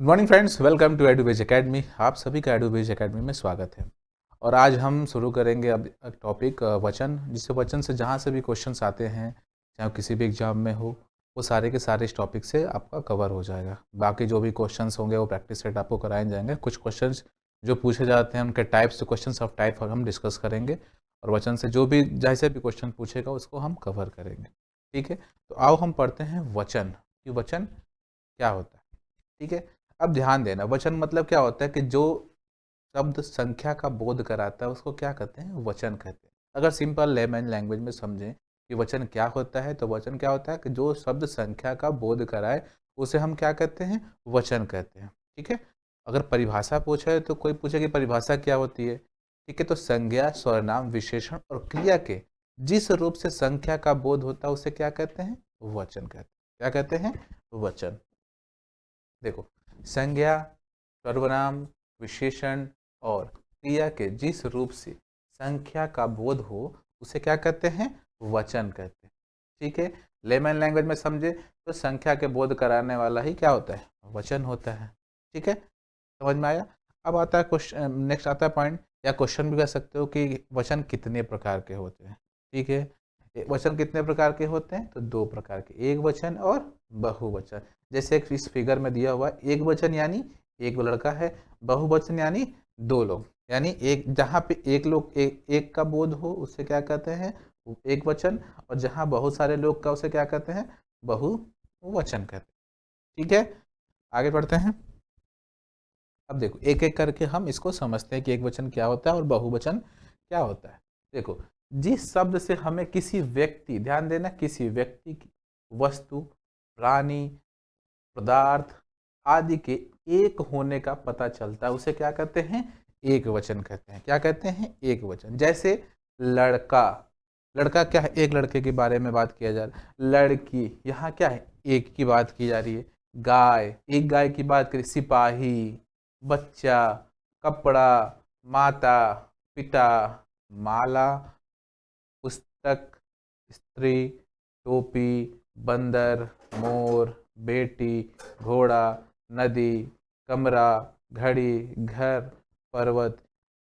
Good morning friends, welcome to Edubase academy. आप सभी का एडुबेज एकेडमी में स्वागत है। और आज हम शुरू करेंगे अब टॉपिक वचन, जिससे वचन से जहाँ से भी क्वेश्चंस आते हैं, चाहे किसी भी एग्जाम में हो, वो सारे के सारे इस टॉपिक से आपका कवर हो जाएगा। बाकी जो भी क्वेश्चंस होंगे वो प्रैक्टिस सेट आपको कराए जाएंगे। कुछ क्वेश्चंस जो पूछे जाते हैं उनके टाइप्स, क्वेश्चंस ऑफ टाइप हम डिस्कस करेंगे, और वचन से जो भी जैसे भी क्वेश्चन पूछेगा उसको हम कवर करेंगे। ठीक है, तो आओ हम पढ़ते हैं वचन कि वचन क्या होता है। ठीक है, अब ध्यान देना, वचन मतलब क्या होता है कि जो शब्द संख्या का बोध कराता है उसको क्या कहते हैं, वचन कहते हैं। अगर सिंपल लेमन लैंग्वेज में समझें कि वचन क्या होता है, तो वचन क्या होता है कि जो शब्द संख्या का बोध कराए उसे हम क्या कहते हैं, वचन कहते हैं। ठीक है, अगर परिभाषा पूछे तो कोई पूछे कि परिभाषा क्या होती है। ठीक है, तो संज्ञा, सर्वनाम, विशेषण और क्रिया के जिस रूप से संख्या का बोध होता है उसे क्या कहते हैं, वचन कहते हैं। क्या कहते हैं, वचन। देखो, संज्ञा, सर्वनाम, विशेषण और क्रिया के जिस रूप से संख्या का बोध हो उसे क्या कहते हैं, वचन कहते हैं। ठीक है, लेमन लैंग्वेज में समझे तो संख्या के बोध कराने वाला ही क्या होता है, वचन होता है। ठीक है, समझ में आया। अब आता है क्वेश्चन, नेक्स्ट आता है पॉइंट, या क्वेश्चन भी कह सकते हो कि वचन कितने प्रकार के होते हैं। ठीक है, वचन कितने प्रकार के होते हैं, तो दो प्रकार के, एक वचन और बहुवचन। जैसे इस फिगर में दिया हुआ, एक वचन यानी एक लड़का है, बहुवचन यानी दो लोग, यानी एक जहाँ पे एक लोग एक का बोध हो उसे क्या कहते हैं, एक वचन, और जहाँ बहुत सारे लोग का उसे क्या कहते हैं, बहुवचन कहते हैं। ठीक है, आगे बढ़ते हैं। अब देखो, एक एक करके हम इसको समझते हैं कि एक वचन क्या होता है और बहुवचन क्या होता है। देखो, जिस शब्द से हमें किसी व्यक्ति, ध्यान देना, किसी व्यक्ति की, वस्तु, प्राणी, पदार्थ आदि के एक होने का पता चलता है उसे क्या कहते हैं, एक वचन कहते हैं। क्या कहते हैं, एक वचन। जैसे लड़का, लड़का क्या है, एक लड़के के बारे में बात किया जा रहा है। लड़की, यहाँ क्या है, एक की बात की जा रही है। गाय, एक गाय की बात करें। सिपाही, बच्चा, कपड़ा, माता, पिता, माला, पुस्तक, स्त्री, टोपी, बंदर, मोर, बेटी, घोड़ा, नदी, कमरा, घड़ी, घर, पर्वत,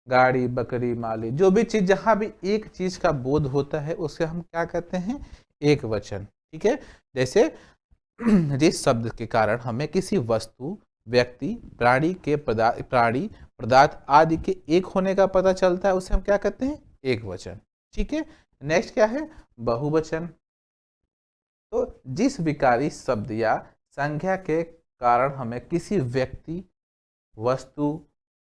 गाड़ी, बकरी, माली। जो भी चीज, जहां भी एक चीज का बोध होता है उसे हम क्या कहते हैं, एक वचन। ठीक है, जैसे जिस शब्द के कारण हमें किसी वस्तु, व्यक्ति, प्राणी, पदार्थ आदि के एक होने का पता चलता है उसे हम क्या कहते हैं, एक वचन। ठीक है, नेक्स्ट क्या है, बहुवचन। तो जिस विकारी शब्द या संख्या के कारण हमें किसी व्यक्ति, वस्तु,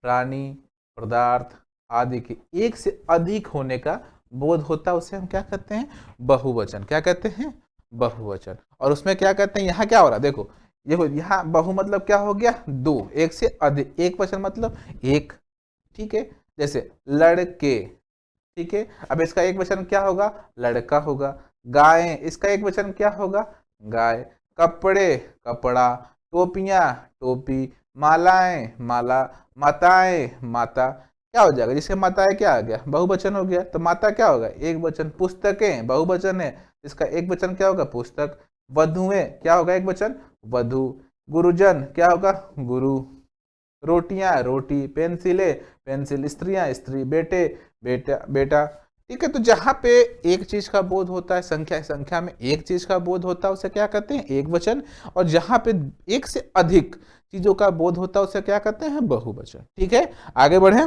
प्राणी, पदार्थ आदि के एक से अधिक होने का बोध होता है उसे हम क्या कहते हैं, बहुवचन। क्या कहते हैं, बहुवचन। और उसमें क्या कहते हैं, यहाँ क्या हो रहा है, देखो यहाँ बहु मतलब क्या हो गया, दो, एक से अधिक, एक वचन मतलब एक। ठीक है, जैसे लड़के। ठीक है, अब इसका एक वचन क्या होगा, लड़का होगा। गाय, इसका एक वचन क्या होगा, गाय। कपड़े, कपड़ा। टोपियां, टोपी। मालाएं, माला। माताएं, माता। क्या हो जाएगा, जिसके माताएं क्या आ गया, बहुवचन हो गया, तो माता क्या होगा, एक वचन। पुस्तकें, बहुवचन है, इसका एक वचन क्या होगा, पुस्तक। वधुएं, क्या होगा, एक वचन, वधु। गुरुजन, क्या होगा, गुरु। रोटियां, रोटी। पेंसिलें, पेंसिल। स्त्रियां, स्त्री। बेटे, बेटा, बेटा। ठीक है, तो जहां पे एक चीज का बोध होता है, संख्या में एक चीज का बोध होता है उसे क्या कहते हैं, एक वचन। और जहां पे एक से अधिक चीजों का बोध होता है उसे क्या कहते हैं, बहुवचन। ठीक है, आगे बढ़े।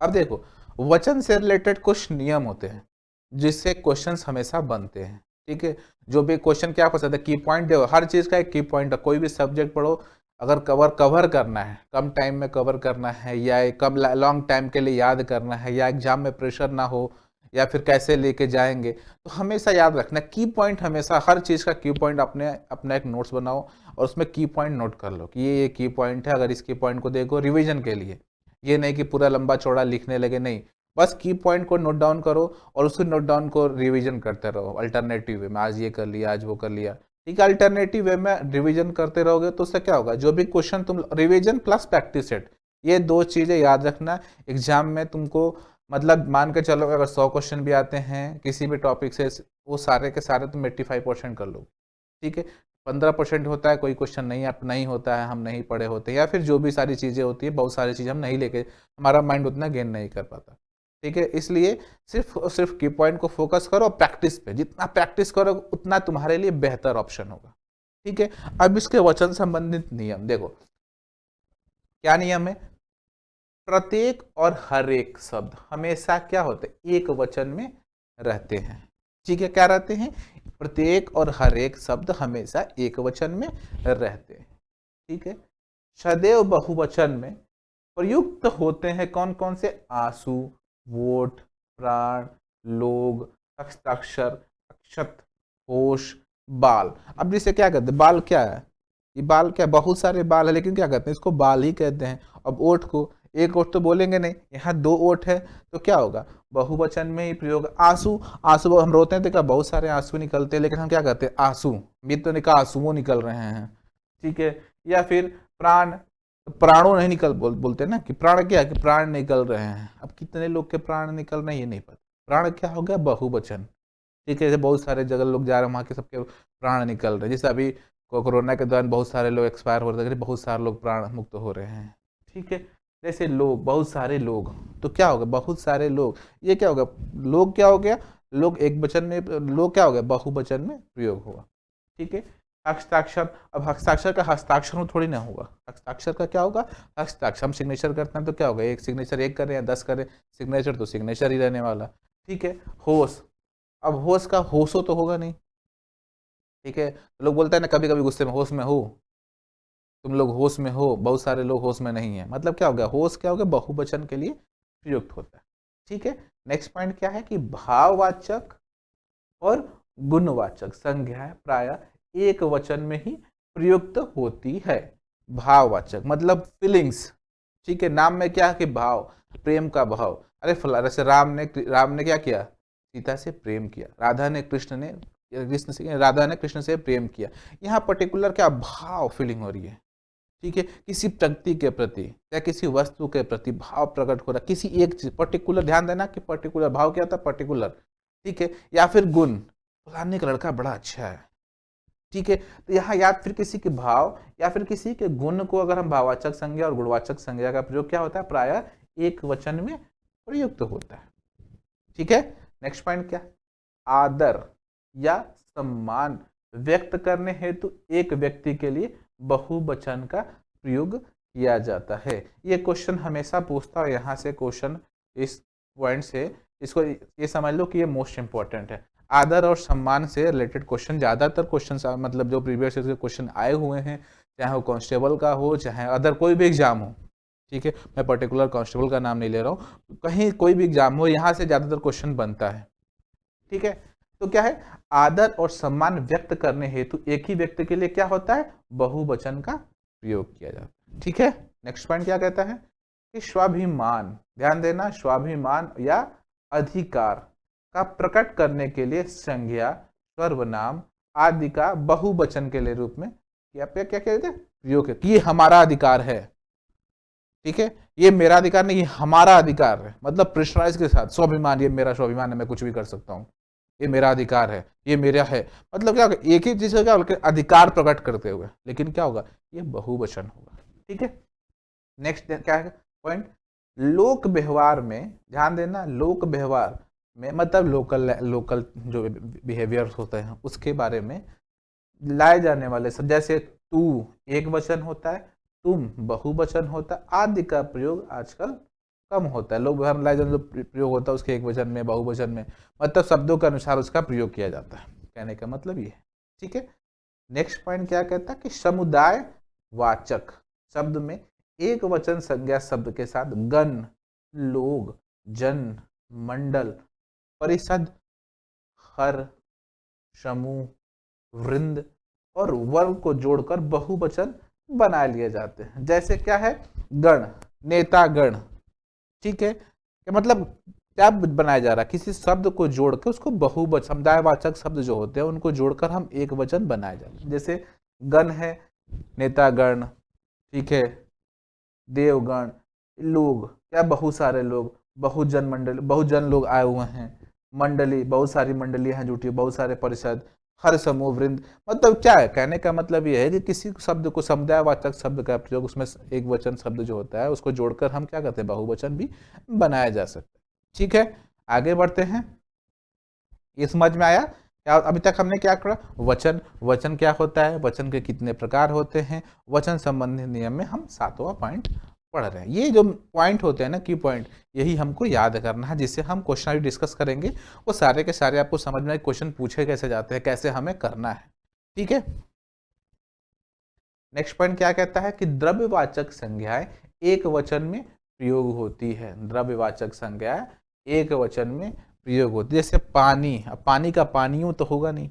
अब देखो, वचन से रिलेटेड कुछ नियम होते हैं जिससे क्वेश्चंस हमेशा बनते हैं। ठीक है, जो भी क्वेश्चन क्या पसंद है, की पॉइंट देखो, हर चीज का एक की पॉइंट है। कोई भी सब्जेक्ट पढ़ो, अगर कवर करना है, कम टाइम में कवर करना है, या कम लॉन्ग टाइम के लिए याद करना है, या एग्जाम में प्रेशर ना हो, या फिर कैसे लेके जाएंगे, तो हमेशा याद रखना की पॉइंट। हमेशा हर चीज का की पॉइंट अपना एक नोट्स बनाओ और उसमें की पॉइंट नोट कर लो कि ये की पॉइंट है। अगर इस की पॉइंट को देखो रिविजन के लिए, ये नहीं कि पूरा लंबा चौड़ा लिखने लगे, नहीं, बस की पॉइंट को नोट डाउन करो और उसी नोट डाउन को रिवीजन करते रहो अल्टरनेटिव वे में। आज ये कर लिया, आज वो कर लिया। ठीक है, अल्टरनेटिव वे में रिवीजन करते रहोगे तो उससे क्या होगा, जो भी क्वेश्चन तुम, रिवीजन प्लस प्रैक्टिस सेट, ये दो चीजें याद रखना। एग्जाम में तुमको, मतलब मान के चलो अगर 100 क्वेश्चन भी आते हैं किसी भी टॉपिक से, वो सारे के सारे तुम 85% कर लो। ठीक है, 15% होता है, कोई क्वेश्चन नहीं होता है, हम नहीं पढ़े होते, या फिर जो भी सारी चीज़ें होती है, बहुत सारी चीज़ें हम नहीं लेके, हमारा माइंड उतना गेन नहीं कर पाता। ठीक है, इसलिए सिर्फ और सिर्फ की पॉइंट को फोकस करो, प्रैक्टिस पे, जितना प्रैक्टिस करो उतना तुम्हारे लिए बेहतर ऑप्शन होगा। ठीक है, अब इसके वचन संबंधित नियम देखो, क्या नियम है? प्रत्येक और हर एक शब्द हमेशा क्या होते हैं? एक वचन में रहते हैं। ठीक है, क्या रहते हैं? प्रत्येक और हर एक शब्द हमेशा एक वचन में रहते हैं। ठीक है, सदैव बहुवचन में प्रयुक्त होते हैं कौन कौन से? आंसू, वोट, प्राण, लोग, हस्ताक्षर, अक्षत, होश, बाल। अब जिसे क्या कहते हैं? बाल क्या है? ये बाल क्या? बहुत सारे बाल है, लेकिन क्या कहते हैं? इसको बाल ही कहते हैं। अब ओठ को, एक ओठ तो बोलेंगे नहीं, यहाँ 2 ओठ है, तो क्या होगा? बहुवचन में ही प्रयोग। आंसू, आंसू हम रोते हैं तो क्या बहुत सारे आंसू निकलते हैं, लेकिन हम क्या कहते हैं? आंसू, ये तो निकल आंसुओं निकल रहे हैं। ठीक है, या फिर प्राण, प्राणों नहीं निकल बोलते ना कि प्राण क्या है? कि प्राण निकल रहे हैं। अब कितने लोग के प्राण निकल रहे हैं ये नहीं पता। प्राण क्या हो गया? बहुवचन। ठीक है, जैसे बहुत सारे जगह लोग जा रहे हैं, वहाँ के सबके प्राण निकल रहे हैं। जैसे अभी कोरोना के दौरान बहुत सारे लोग एक्सपायर हो रहे थे, बहुत सारे लोग प्राण मुक्त हो रहे हैं। ठीक है, जैसे लोग, बहुत सारे लोग, तो क्या होगा? बहुत सारे लोग, ये क्या होगा? लोग क्या हो गया? लोग एक वचन में, लोग क्या हो गया? बहुवचन में प्रयोग होगा। ठीक है, हस्ताक्षर, अब हस्ताक्षर का हस्ताक्षर थोड़ी ना होगा, हस्ताक्षर का क्या होगा? हस्ताक्षर। हम सिग्नेचर करते हैं तो क्या होगा? एक सिग्नेचर एक कर रहे हैं, 10 करें सिग्नेचर, तो सिग्नेचर ही रहने वाला। ठीक है, होश, अब होश का होशो तो होगा नहीं। ठीक है, लोग बोलते हैं ना कभी कभी गुस्से में, होश में हो, तुम लोग होश में हो, बहुत सारे लोग होश में नहीं है। मतलब क्या हो गया? होश क्या हो गया? बहुवचन के लिए प्रयुक्त होता है। ठीक है, नेक्स्ट पॉइंट क्या है? कि भाववाचक और गुणवाचक संज्ञाएं प्रायः एक वचन में ही प्रयुक्त होती है। भाववाचक मतलब फीलिंग्स। ठीक है, नाम में क्या है? कि भाव, प्रेम का भाव। अरे फला, जैसे राम ने क्या किया? सीता से प्रेम किया। राधा ने कृष्ण से प्रेम किया। यहाँ पर्टिकुलर क्या भाव, फीलिंग हो रही है। ठीक है, किसी व्यक्ति के प्रति या किसी वस्तु के प्रति भाव प्रकट हो रहा है, किसी एक चीज पर्टिकुलर, ध्यान देना कि पर्टिकुलर भाव क्या होता है? पर्टिकुलर। ठीक है, या फिर गुण, फलाने का लड़का बड़ा अच्छा है। ठीक है, तो यहाँ या फिर किसी के भाव या फिर किसी के गुण को अगर हम भाववाचक संज्ञा और गुणवाचक संज्ञा का प्रयोग क्या होता है? प्रायः एक वचन में प्रयुक्त होता है। ठीक है, नेक्स्ट पॉइंट क्या? आदर या सम्मान व्यक्त करने हेतु एक व्यक्ति के लिए बहुवचन का प्रयोग किया जाता है। ये क्वेश्चन हमेशा पूछता है, यहाँ से क्वेश्चन इस पॉइंट से, इसको ये समझ लो कि ये मोस्ट इंपॉर्टेंट है। आदर और सम्मान से रिलेटेड क्वेश्चन, ज्यादातर क्वेश्चन मतलब जो प्रीवियस क्वेश्चन आए हुए हैं, चाहे वो कांस्टेबल का हो, चाहे अदर कोई भी एग्जाम हो। ठीक है, मैं पर्टिकुलर कांस्टेबल का नाम नहीं ले रहा हूँ, कहीं कोई भी एग्जाम हो, यहाँ से ज्यादातर क्वेश्चन बनता है। ठीक है, तो क्या है? आदर और सम्मान व्यक्त करने हेतु एक ही व्यक्ति के लिए क्या होता है? बहुवचन का प्रयोग किया जाता है। ठीक है, नेक्स्ट पॉइंट क्या कहता है? कि स्वाभिमान, ध्यान देना, स्वाभिमान या अधिकार का प्रकट करने के लिए संज्ञा, सर्वनाम आदि का बहुवचन के लिए रूप में क्या क्या कहते हैं? प्रयोग है। ये हमारा अधिकार है। ठीक है, ये मेरा अधिकार नहीं, ये हमारा अधिकार है। मतलब प्रेशराइज के साथ, स्वाभिमान, ये मेरा स्वाभिमान है, मैं कुछ भी कर सकता हूँ, ये मेरा अधिकार है, ये मेरा है। मतलब क्या होगा? एक ही चीज का क्या होगा? अधिकार प्रकट करते हुए, लेकिन क्या होगा? ये बहुवचन होगा। ठीक है, नेक्स्ट क्या है पॉइंट? लोक व्यवहार में, ध्यान देना, लोक व्यवहार में मतलब लोकल जो बिहेवियर्स होते हैं उसके बारे में लाए जाने वाले सब, जैसे तू एक वचन होता है, तुम बहुवचन होता है, आदि का प्रयोग आजकल कम होता है। लोग व्यवहार लाए जाने जो प्रयोग होता है उसके एक वचन में, बहुवचन में, मतलब शब्दों के अनुसार उसका प्रयोग किया जाता है। कहने का मतलब ये है। ठीक है, नेक्स्ट पॉइंट क्या कहता है? कि समुदाय वाचक शब्द में एक वचन संज्ञा शब्द के साथ गण, लोग, जन, मंडल, परिषद, हर, समूह, वृंद और वर्ग को जोड़कर बहुवचन बना लिए जाते हैं। जैसे क्या है? गण, नेता गण। ठीक है, मतलब क्या बनाया जा रहा है? किसी शब्द को जोड़कर उसको बहुवचन, समुदायवाचक शब्द जो होते हैं उनको जोड़कर हम एक वचन बनाए जाते हैं। जैसे गण है, नेतागण, ठीक है, देवगण, लोग क्या? बहुत सारे लोग, बहुजन मंडली, बहुजन लोग आए हुए हैं, मंडली, बहुत सारी मंडलियां हैं जुटी, बहुत सारे परिषद, हर समूह वृंद, मतलब क्या है, कहने का मतलब यह है कि किसी शब्द को समुदायवाचक शब्द का प्रयोग, उसमें एक वचन शब्द जो होता है उसको जोड़कर हम क्या करते हैं, बहुवचन भी बनाया जा सकता है। ठीक है, आगे बढ़ते हैं। ये समझ में आया क्या? अभी तक हमने क्या करा, वचन, वचन क्या होता है, वचन के कितने प्रकार होते हैं, वचन संबंधी नियम में हम 7वां पॉइंट पढ़ रहे हैं। ये जो पॉइंट होते हैं ना, की पॉइंट, यही हमको याद करना है, जिससे हम क्वेश्चन डिस्कस करेंगे वो सारे के सारे आपको समझ में आए, क्वेश्चन पूछे कैसे जाते हैं, कैसे हमें करना है। ठीक है, नेक्स्ट पॉइंट क्या कहता है कि द्रव्यवाचक संज्ञाएं एक वचन में प्रयोग होती है। द्रव्यवाचक संज्ञाएं एक वचन में प्रयोग होती है, जैसे पानी, अब पानी का पानियों तो होगा नहीं,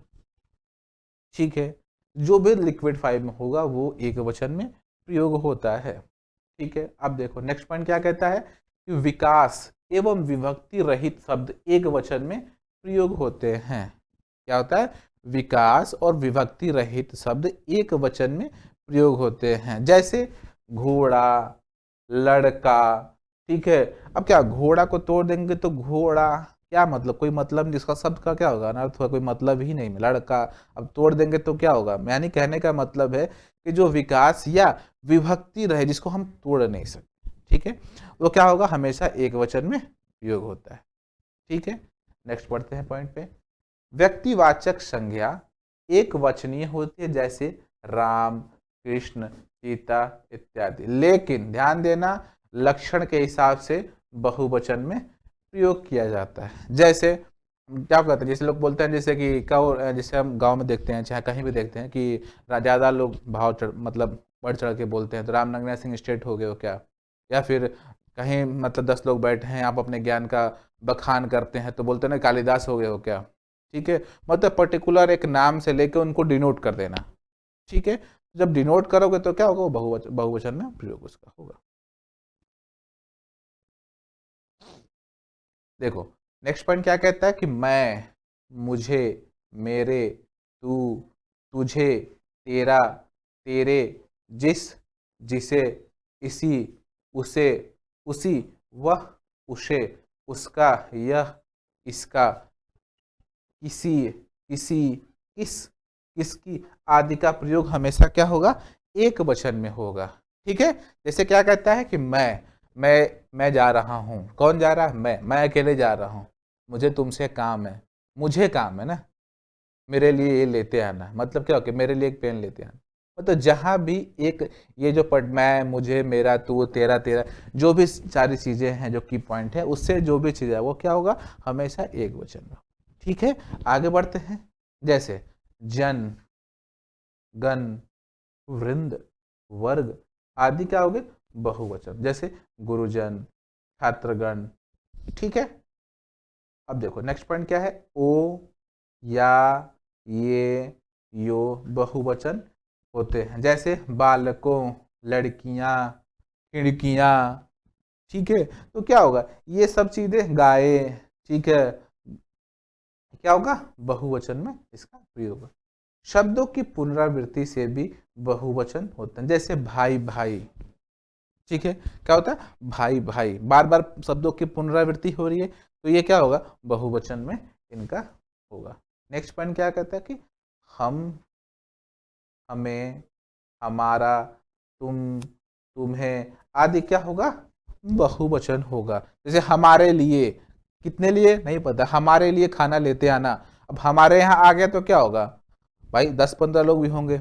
ठीक है, जो भी लिक्विड फाइल में होगा वो एक वचन में प्रयोग होता है। ठीक है, अब देखो नेक्स्ट पॉइंट क्या कहता है कि विकास एवं विभक्ति रहित शब्द एक वचन में प्रयोग होते हैं। क्या होता है, विकास और विभक्ति रहित शब्द एक वचन में प्रयोग होते हैं, जैसे घोड़ा, लड़का। ठीक है, अब क्या, घोड़ा को तोड़ देंगे तो घोड़ा, क्या मतलब, कोई मतलब नहीं, जिसका शब्द का क्या होगा ना, तो कोई मतलब ही नहीं। लड़का अब तोड़ देंगे तो क्या होगा, यानी कहने का मतलब है कि जो विकास या विभक्ति रहे जिसको हम तोड़ नहीं सकते, ठीक है, वो क्या होगा, हमेशा एक वचन में प्रयोग होता है। ठीक है, नेक्स्ट पढ़ते हैं पॉइंट पे। व्यक्तिवाचक संज्ञा एक वचनीय होती है, जैसे राम, कृष्ण, सीता इत्यादि, लेकिन ध्यान देना लक्षण के हिसाब से बहुवचन में प्रयोग किया जाता है। जैसे क्या कहते हैं, जैसे लोग बोलते हैं, जैसे कि जैसे हम गांव में देखते हैं, चाहे कहीं भी देखते हैं कि ज़्यादा लोग भाव चढ़, मतलब बढ़ चढ़ के बोलते हैं, तो रामनंगना सिंह स्टेट हो गए हो क्या, या फिर कहीं मतलब 10 लोग बैठे हैं, आप अपने ज्ञान का बखान करते हैं तो बोलते हैं ना कालिदास हो गए हो क्या। ठीक है, मतलब पर्टिकुलर एक नाम से लेके उनको डिनोट कर देना। ठीक है, जब डिनोट करोगे तो क्या होगा, वो बहुवचन में प्रयोग उसका होगा। देखो नेक्स्ट पॉइंट क्या कहता है कि मैं, मुझे, मेरे, तू, तुझे, तेरा, तेरे, जिस, जिसे, इसी, उसे, उसी, वह, उसे, उसका, यह, इसका, किसी, किसी, किस, किसकी आदि का प्रयोग हमेशा क्या होगा, एक वचन में होगा। ठीक है, जैसे क्या कहता है कि मैं जा रहा हूँ, कौन जा रहा है, मैं अकेले जा रहा हूँ, मुझे तुमसे काम है, मुझे काम है ना, मेरे लिए ये लेते आना, मतलब क्या हो कि मेरे लिए एक पेन लेते आना, मतलब जहां भी एक ये जो पढ़, मैं, मुझे, मेरा, तू, तेरा, तेरा, जो भी सारी चीजें हैं जो की पॉइंट है, उससे जो भी चीज है वो क्या होगा, हमेशा एक वचन में। ठीक है, आगे बढ़ते हैं। जैसे जन, गण, वृंद, वर्ग आदि क्या होगे, बहुवचन, जैसे गुरुजन, छात्रगण। ठीक है, अब देखो नेक्स्ट पॉइंट क्या है, ओ, या, ये, यो बहुवचन होते हैं, जैसे बालकों, लड़कियां, खिड़कियां। ठीक है, तो क्या होगा, ये सब चीजें, गाय, ठीक है, क्या होगा, बहुवचन में इसका प्रयोग होगा। शब्दों की पुनरावृत्ति से भी बहुवचन होते हैं, जैसे भाई भाई। ठीक है, क्या होता है, भाई भाई, बार बार शब्दों की पुनरावृत्ति हो रही है, तो ये क्या होगा, बहुवचन में इनका होगा। नेक्स्ट पॉइंट क्या कहता है कि हम, हमें, हमारा, तुम, तुम्हें आदि क्या होगा, बहुवचन होगा। जैसे हमारे लिए, कितने लिए नहीं पता, हमारे लिए खाना लेते आना, अब हमारे यहाँ आ गया तो क्या होगा भाई, 10-15 लोग भी होंगे।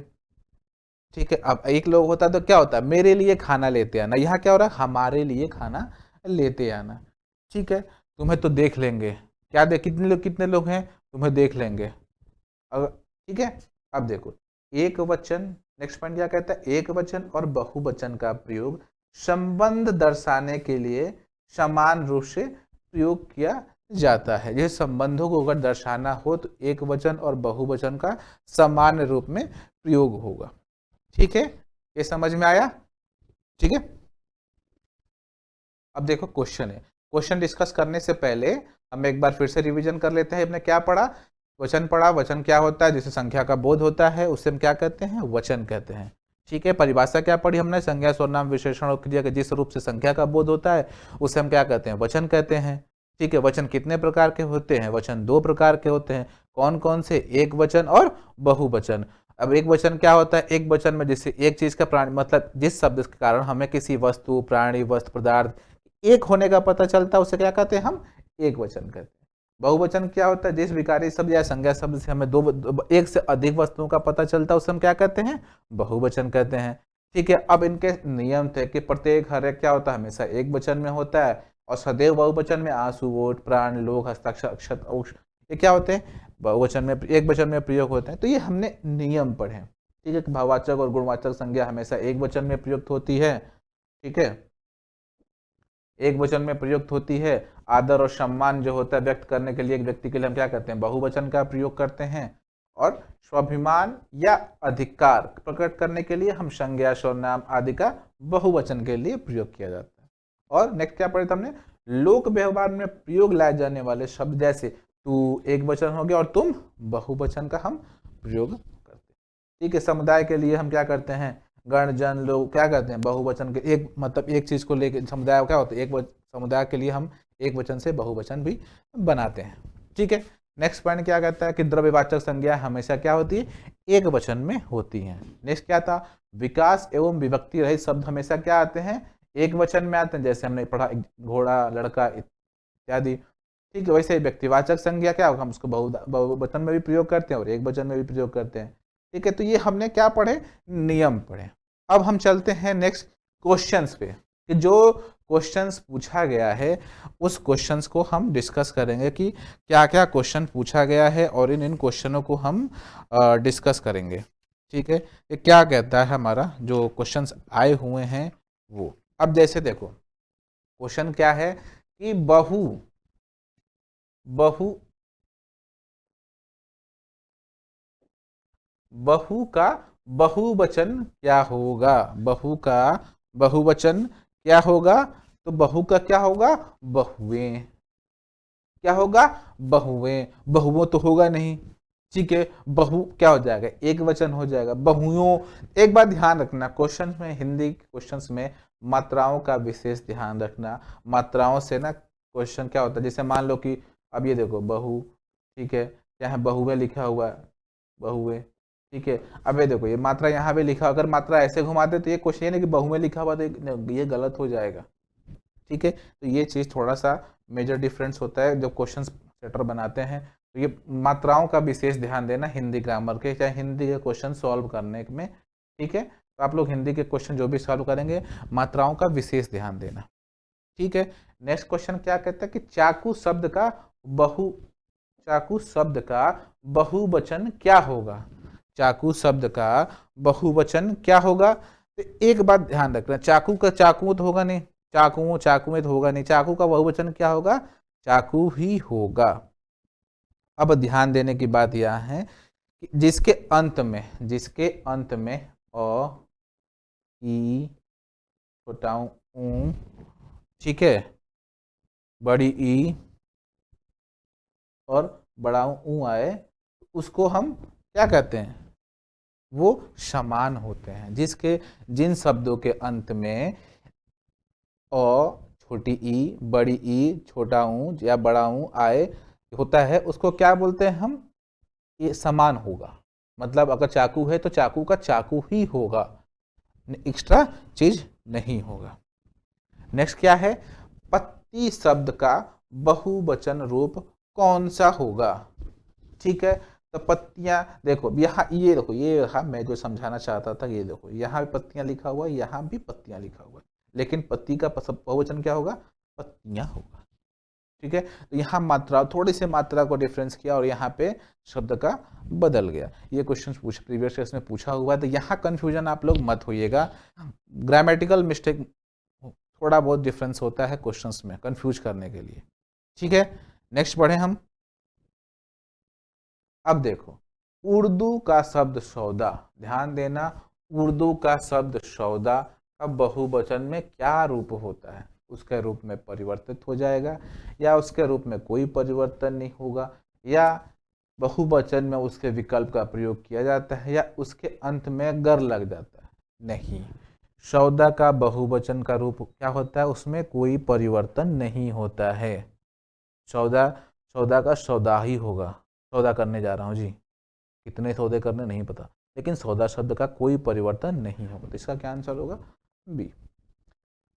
ठीक है, अब एक लोग होता तो क्या होता, मेरे लिए खाना लेते आना, यहाँ क्या हो रहा है, हमारे लिए खाना लेते आना। ठीक है, तुम्हें तो देख लेंगे, क्या देख, कितने लोग हैं, तुम्हें देख लेंगे। अगर ठीक है, अब देखो एक वचन, नेक्स्ट पॉइंट क्या कहता है, एक वचन और बहुवचन का प्रयोग संबंध दर्शाने के लिए समान रूप से प्रयोग किया जाता है। जैसे संबंधों को अगर दर्शाना हो तो एक वचन और बहुवचन का समान रूप में प्रयोग होगा। ठीक है, ये समझ में आया। ठीक है, अब देखो क्वेश्चन है, क्वेश्चन डिस्कस करने से पहले हम एक बार फिर से रिवीजन कर लेते हैं। हमने क्या पढ़ा, वचन पढ़ा, वचन क्या होता है, जिसे संख्या का बोध होता है उसे हम क्या कहते हैं, वचन कहते हैं। ठीक है, परिभाषा क्या पढ़ी हमने, संज्ञा, सर्वनाम, विशेषण और क्रिया के जिस रूप से संख्या का बोध होता है उसे हम क्या कहते हैं, वचन कहते हैं। ठीक है, वचन कितने प्रकार के होते हैं, वचन 2 प्रकार के होते हैं। कौन कौन से? एक वचन और बहुवचन। अब एक वचन क्या होता है? एक वचन में जैसे एक चीज का प्राणी मतलब जिस शब्द के कारण हमें किसी वस्तु, प्राणी, वस्तु, पदार्थ एक होने का पता चलता है उसे क्या कहते हैं हम? एक वचन कहते हैं। बहुवचन क्या होता है? जिस विकारी शब्द या संज्ञा शब्द से हमें एक से अधिक वस्तुओं का पता चलता है उसे हम क्या कहते हैं? बहुवचन कहते हैं। ठीक है, अब इनके नियम थे कि प्रत्येक हर एक क्या होता है? हमेशा एक वचन में होता है और सदैव बहुवचन में आंसू, ओट, प्राण, लोग, हस्ताक्षर, अक्षत, औष ये क्या होते हैं? बहुवचन में, एक वचन में प्रयोग होते हैं। तो ये हमने नियम पढ़े। ठीक है, भाववाचक और गुणवाचक संज्ञा हमेशा एक वचन में प्रयुक्त होती है। ठीक है, एक वचन में प्रयुक्त होती है। आदर और सम्मान जो होता है व्यक्त करने के लिए एक व्यक्ति के लिए हम क्या करते हैं? बहुवचन का प्रयोग करते हैं। और स्वाभिमान या अधिकार प्रकट करने के लिए हम संज्ञा, सर्वनाम आदि का बहुवचन के लिए प्रयोग किया जाता है। और नेक्स्ट क्या पढ़े थे हमने? लोक व्यवहार में प्रयोग लाए जाने वाले शब्द जैसे तू एक वचन हो गया और तुम बहुवचन का हम प्रयोग करते हैं। ठीक है, समुदाय के लिए हम क्या करते हैं? गण, जन, लोग क्या करते हैं? बहुवचन के एक मतलब एक चीज को लेकर समुदाय क्या होता है? समुदाय के लिए हम एक वचन से बहुवचन भी बनाते हैं। ठीक है, नेक्स्ट पॉइंट क्या कहता है कि द्रव्यवाचक संज्ञा हमेशा क्या होती है? एक वचन में होती है। नेक्स्ट क्या था? विकास एवं विभक्ति रहित शब्द हमेशा क्या आते हैं? एक वचन में आते हैं। जैसे हमने पढ़ा घोड़ा, लड़का इत्यादि। ठीक है, वैसे व्यक्तिवाचक संज्ञा क्या होगा? हम उसको बहुवचन में भी प्रयोग करते हैं और एक वचन में भी प्रयोग करते हैं। ठीक है, तो ये हमने क्या पढ़े? नियम पढ़े। अब हम चलते हैं नेक्स्ट क्वेश्चंस पे कि जो क्वेश्चंस पूछा गया है उस क्वेश्चंस को हम डिस्कस करेंगे कि क्या क्या क्वेश्चन पूछा गया है और इन क्वेश्चनों को हम डिस्कस करेंगे। ठीक है, ये क्या कहता है हमारा जो क्वेश्चंस आए हुए हैं वो। अब जैसे देखो क्वेश्चन क्या है कि बहु का बहुवचन क्या होगा? बहु का बहुवचन क्या होगा? तो बहु का क्या होगा? बहुएं। क्या होगा? बहुएं। बहुओं तो होगा नहीं। ठीक है, बहु क्या हो जाएगा? एक वचन हो जाएगा। बहुओं। एक बात ध्यान रखना, क्वेश्चन में, हिंदी क्वेश्चंस में मात्राओं का विशेष ध्यान रखना। मात्राओं से ना क्वेश्चन क्या होता है? जैसे मान लो कि अब ये देखो बहु, ठीक है, यहाँ बहुएं लिखा हुआ है, बहुएं। ठीक है, अब ये देखो ये मात्रा यहाँ पे लिखा, अगर मात्रा ऐसे घुमा दे तो ये क्वेश्चन ये नहीं कि बहुएं लिखा हुआ तो ये गलत हो जाएगा। ठीक है, तो ये चीज थोड़ा सा मेजर डिफरेंस होता है जब क्वेश्चन सेटर बनाते हैं। तो ये मात्राओं का विशेष ध्यान देना हिंदी ग्रामर के, चाहे हिंदी के क्वेश्चन सॉल्व करने में। ठीक है, तो आप लोग हिंदी के क्वेश्चन जो भी सॉल्व करेंगे मात्राओं का विशेष ध्यान देना। ठीक है, नेक्स्ट क्वेश्चन क्या कहता है कि चाकू शब्द का बहुवचन क्या होगा? चाकू शब्द का बहुवचन क्या होगा? तो एक बात ध्यान रखना, चाकू का चाकू तो होगा नहीं, चाकू में तो होगा नहीं। चाकू का बहुवचन क्या होगा? चाकू ही होगा। अब ध्यान देने की बात यह है कि जिसके अंत में अ, ई, छोटा ऊ, ठीक है, बड़ी ई और बड़ा ऊ आए, उसको हम क्या कहते हैं? वो समान होते हैं। जिन शब्दों के अंत में अ, छोटी ई, बड़ी ई, छोटा ऊ या बड़ा ऊ आए होता है उसको क्या बोलते हैं हम? ये समान होगा। मतलब अगर चाकू है तो चाकू का चाकू ही होगा, एक्स्ट्रा चीज नहीं होगा। नेक्स्ट क्या है? पत्ती शब्द का बहुवचन रूप कौन सा होगा? ठीक है, तो पत्तियां देखो यहाँ, ये देखो ये रहा मैं जो समझाना चाहता था। ये देखो यहाँ भी पत्तियां लिखा हुआ है, यहाँ भी पत्तियां लिखा हुआ है, लेकिन पत्ती का बहुवचन क्या होगा? पत्तियां होगा। ठीक है, तो यहाँ मात्रा, थोड़ी सी मात्रा को डिफरेंस किया और यहाँ पे शब्द का बदल गया। ये क्वेश्चन प्रीवियस क्लास में पूछा हुआ है, तो यहाँ कंफ्यूजन आप लोग मत होइएगा। ग्रामेटिकल मिस्टेक थोड़ा बहुत डिफरेंस होता है क्वेश्चंस में कंफ्यूज करने के लिए। ठीक है, नेक्स्ट पढ़े हम। अब देखो उर्दू का शब्द सौदा, ध्यान देना, उर्दू का शब्द सौदा का बहुवचन में क्या रूप होता है? उसके रूप में परिवर्तित हो जाएगा या उसके रूप में कोई परिवर्तन नहीं होगा, या बहुवचन में उसके विकल्प का प्रयोग किया जाता है, या उसके अंत में गर लग जाता है? नहीं, सौदा का बहुवचन का रूप क्या होता है? उसमें कोई परिवर्तन नहीं होता है। सौदा का सौदा ही होगा। सौदा करने जा रहा हूँ जी, कितने सौदे करने नहीं पता, लेकिन सौदा शब्द का कोई परिवर्तन नहीं होगा। तो इसका क्या आंसर होगा? बी।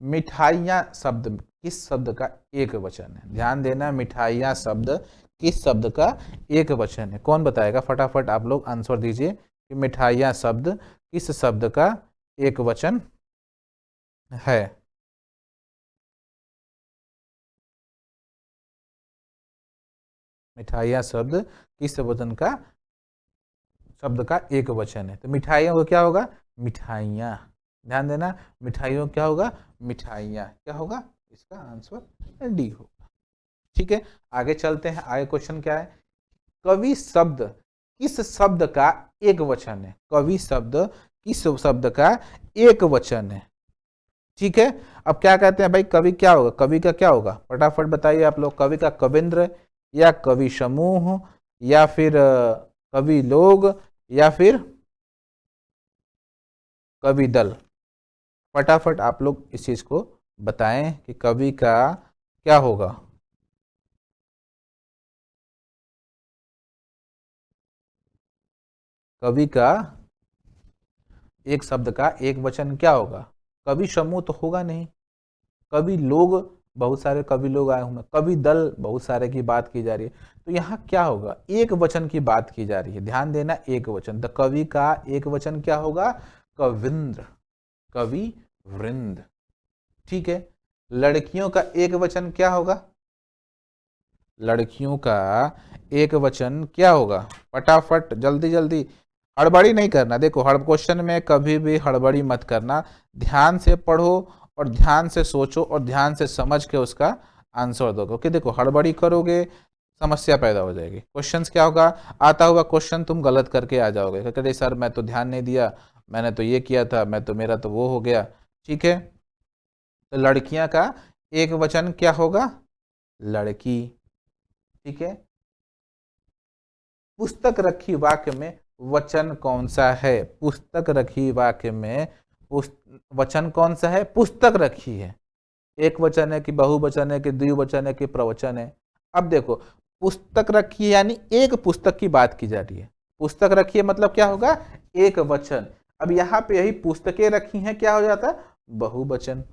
मिठाइयाँ शब्द किस शब्द का एक वचन है? ध्यान देना, मिठाइयाँ शब्द किस शब्द का एक वचन है? कौन बताएगा? फटाफट आप लोग आंसर दीजिए कि मिठाइयाँ शब्द किस शब्द का एक वचन है? मिठाइयाँ शब्द किस वचन का शब्द का एक वचन है? तो मिठाइयों को क्या होगा? मिठाइयाँ। ध्यान देना, मिठाइयों क्या होगा? मिठाइयाँ। क्या होगा? इसका आंसर डी होगा। ठीक है, आगे चलते हैं। आगे क्वेश्चन क्या है? कवि शब्द किस शब्द का एक वचन है? कवि शब्द किस शब्द का एक वचन है? ठीक है, अब क्या कहते हैं भाई, कवि क्या होगा? कवि का क्या होगा? फटाफट बताइए आप लोग। कवि का कविंद्र, या कवि समूह, या फिर कवि लोग, या फिर कवि दल? फटाफट आप लोग इस चीज को बताएं कि कवि का क्या होगा? कवि का एक शब्द का एक वचन क्या होगा? कवि समूह तो होगा नहीं, कवि लोग, बहुत सारे कवि लोग आए होंगे, कवि दल, बहुत सारे की बात की जा रही है। तो यहाँ क्या होगा? एक वचन की बात की जा रही है। ध्यान देना, एक वचन। तो कवि का एक वचन क्या होगा? कविंद्र, कवि वृंद। ठीक है, लड़कियों का एक वचन क्या होगा? लड़कियों का एक वचन क्या होगा? फटाफट जल्दी जल्दी, हड़बड़ी नहीं करना। देखो, हड़ क्वेश्चन में कभी भी हड़बड़ी मत करना, ध्यान से पढ़ो और ध्यान से सोचो और ध्यान से समझ के उसका आंसर दो। क्योंकि देखो, हड़बड़ी करोगे समस्या पैदा हो जाएगी। क्वेश्चंस क्या होगा? आता हुआ क्वेश्चन तुम गलत करके आ जाओगे, कहते सर मैं तो ध्यान नहीं दिया, मैंने तो ये किया था, मैं तो मेरा तो वो हो गया। ठीक है, तो लड़कियां का एक वचन क्या होगा? लड़की। ठीक है, पुस्तक रखी वाक्य में वचन कौन सा है? पुस्तक रखी वाक्य में वचन कौन सा है? पुस्तक रखी है। एक वचन है कि बहुवचन है कि द्विवचन है कि प्रवचन है? अब देखो, पुस्तक रखी है यानी एक पुस्तक की बात की जा रही है। पुस्तक रखी है मतलब क्या होगा? एक वचन। अब यहाँ पे यही पुस्तकें रखी हैं, क्या हो जाता है? बहुवचन।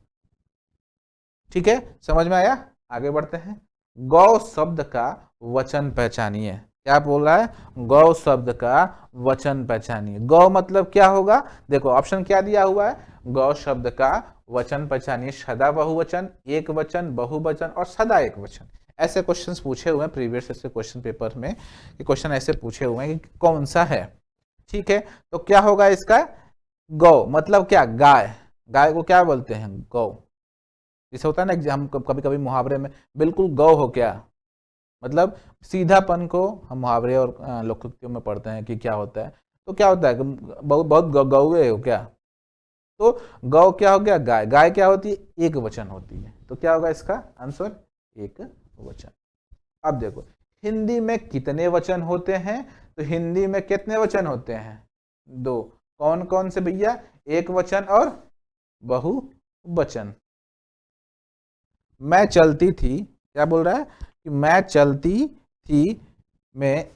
ठीक है, समझ में आया? आगे बढ़ते हैं। गौ शब्द का वचन पहचानिए। क्या बोल रहा है? गौ शब्द का वचन पहचानिए। गौ मतलब क्या होगा? देखो ऑप्शन क्या दिया हुआ है? गौ शब्द का वचन पहचानिए। सदा बहुवचन, एक वचन, बहुवचन और सदा एक वचन। ऐसे क्वेश्चंस पूछे हुए हैं प्रीवियस ऐसे क्वेश्चन पेपर में, कि क्वेश्चन ऐसे पूछे हुए हैं कि कौन सा है। ठीक है, तो क्या होगा इसका? गौ मतलब क्या? गाय। गाय को क्या बोलते हैं? गौ। जैसे होता है ना, हम कभी कभी मुहावरे में, बिल्कुल गौ हो क्या, मतलब सीधापन को हम मुहावरे और लोकोक्तियों में पढ़ते हैं कि क्या होता है। तो क्या होता है कि बहुत बहुत गौवे हो क्या? तो गौ क्या हो गया? गाय। गाय क्या होती है? एक वचन होती है। तो क्या होगा इसका आंसर? एक वचन। अब देखो, हिंदी में कितने वचन होते हैं? तो हिंदी में कितने वचन होते हैं? दो। कौन कौन से भैया? एक वचन और बहुवचन। मैं चलती थी, क्या बोल रहा है कि मैं चलती थी में,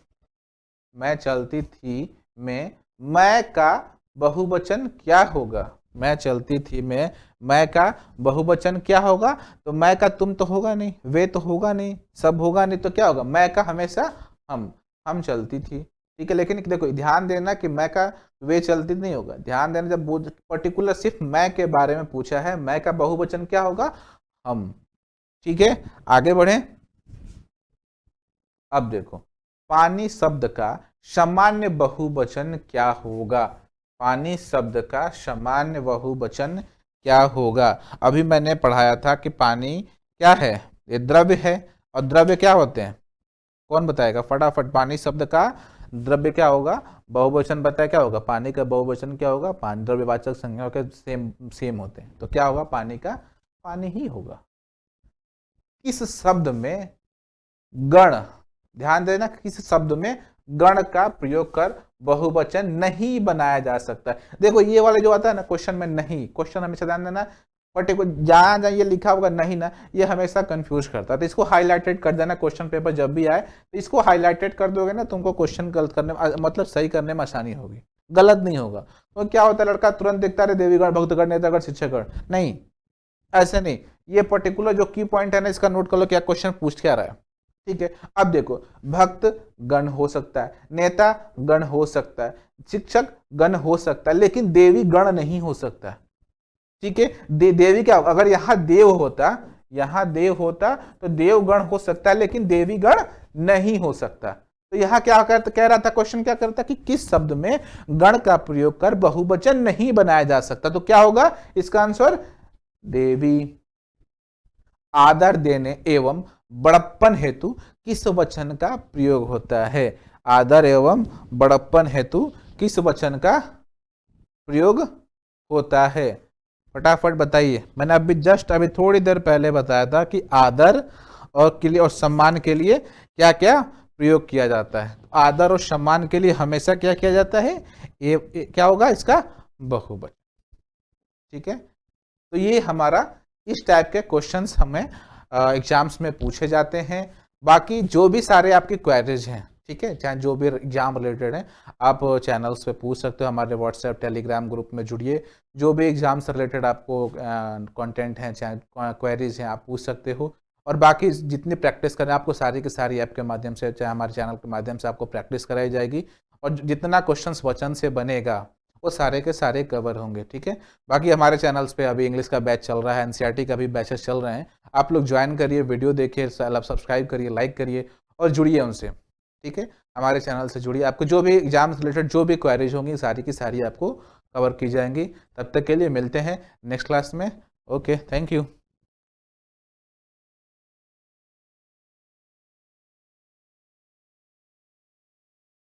मैं चलती थी में मैं का बहुवचन क्या होगा? मैं चलती थी में मैं का बहुवचन क्या होगा? तो मैं का तुम तो होगा नहीं, वे तो होगा नहीं, सब होगा नहीं, तो क्या होगा? मैं का हमेशा हम चलती थी। ठीक है, लेकिन देखो ध्यान देना कि मैं का वे चलती नहीं होगा। ध्यान देना, जब पर्टिकुलर सिर्फ मैं के बारे में पूछा है, मैं का बहुवचन क्या होगा? हम। ठीक है, आगे बढ़े। अब देखो, पानी शब्द का सामान्य बहुवचन क्या होगा? पानी शब्द का सामान्य बहुवचन क्या होगा? अभी मैंने पढ़ाया था कि पानी क्या है? ये द्रव्य है, और द्रव्य क्या होते हैं? कौन बताएगा फटाफट? पानी शब्द का द्रव्य क्या होगा? बहुवचन बताया क्या होगा? पानी का बहुवचन क्या होगा? पानी। द्रव्यवाचक संज्ञा के सेम सेम होते हैं, तो क्या होगा? पानी का पानी ही होगा। किस शब्द में गण, ध्यान देना, किस शब्द में गण का प्रयोग कर बहुवचन नहीं बनाया जा सकता? देखो ये वाले जो आता है ना क्वेश्चन में, नहीं, क्वेश्चन हमेशा ध्यान देना, पर्टिकुलर जहां जहां ये लिखा होगा नहीं ना, ये हमेशा कंफ्यूज करता है। तो इसको हाईलाइटेड कर देना, क्वेश्चन पेपर जब भी आए तो इसको हाईलाइटेड कर दोगे ना, तुमको क्वेश्चन गलत करने में मतलब सही करने में आसानी होगी, गलत नहीं होगा। तो क्या होता है, लड़का तुरंत देखता रहे देवीगण भक्तगण नेतागण शिक्षकगण, नहीं ऐसे नहीं। ये पर्टिकुलर जो की पॉइंट है ना, इसका नोट कर लो क्या क्वेश्चन पूछ क्या रहा है। ठीक है, अब देखो भक्त गण हो सकता है, नेता गण हो सकता है, शिक्षक गण हो सकता है, लेकिन देवी गण नहीं हो सकता। ठीक है, देवी क्या, अगर यहाँ देव होता, यहाँ देव होता तो देव गण हो सकता है, लेकिन देवी गण नहीं हो सकता। तो यहाँ क्या कह रहा था, क्वेश्चन क्या करता कि किस शब्द में गण का प्रयोग कर बहुवचन नहीं बनाया जा सकता। तो क्या होगा इसका आंसर, देवी। आदर देने एवं बड़प्पन हेतु किस वचन का प्रयोग होता है, आदर एवं बड़प्पन हेतु किस वचन का प्रयोग होता है, फटाफट बताइए। मैंने अभी थोड़ी देर पहले बताया था कि आदर और के लिए और सम्मान के लिए क्या क्या प्रयोग किया जाता है। आदर और सम्मान के लिए हमेशा क्या किया जाता है, क्या होगा इसका बहुवचन। ठीक है, तो ये हमारा इस टाइप के क्वेश्चंस हमें एग्जाम्स में पूछे जाते हैं। बाकी जो भी सारे आपकी क्वेरीज हैं, ठीक है, चाहे जो भी एग्जाम रिलेटेड हैं, आप चैनल्स पे पूछ सकते हो, हमारे व्हाट्सएप टेलीग्राम ग्रुप में जुड़िए। जो भी एग्जाम से रिलेटेड आपको कंटेंट हैं, चाहे क्वेरीज हैं, आप पूछ सकते हो। और बाकी जितनी प्रैक्टिस करें, आपको सारी की सारी ऐप के माध्यम से, चाहे हमारे चैनल के माध्यम से आपको प्रैक्टिस कराई जाएगी। और जितना क्वेश्चन वचन से बनेगा वो सारे के सारे कवर होंगे। ठीक है, बाकी हमारे चैनल्स पे अभी इंग्लिश का बैच चल रहा है, एनसीईआरटी का भी बैचेस चल रहे हैं। आप लोग ज्वाइन करिए, वीडियो देखिए, सब्सक्राइब करिए, लाइक करिए और जुड़िए उनसे। ठीक है, हमारे चैनल से जुड़िए, आपको जो भी एग्जाम रिलेटेड जो भी क्वेरीज होंगी सारी की सारी आपको कवर की जाएंगी। तब तक के लिए मिलते हैं नेक्स्ट क्लास में। Okay, thank you.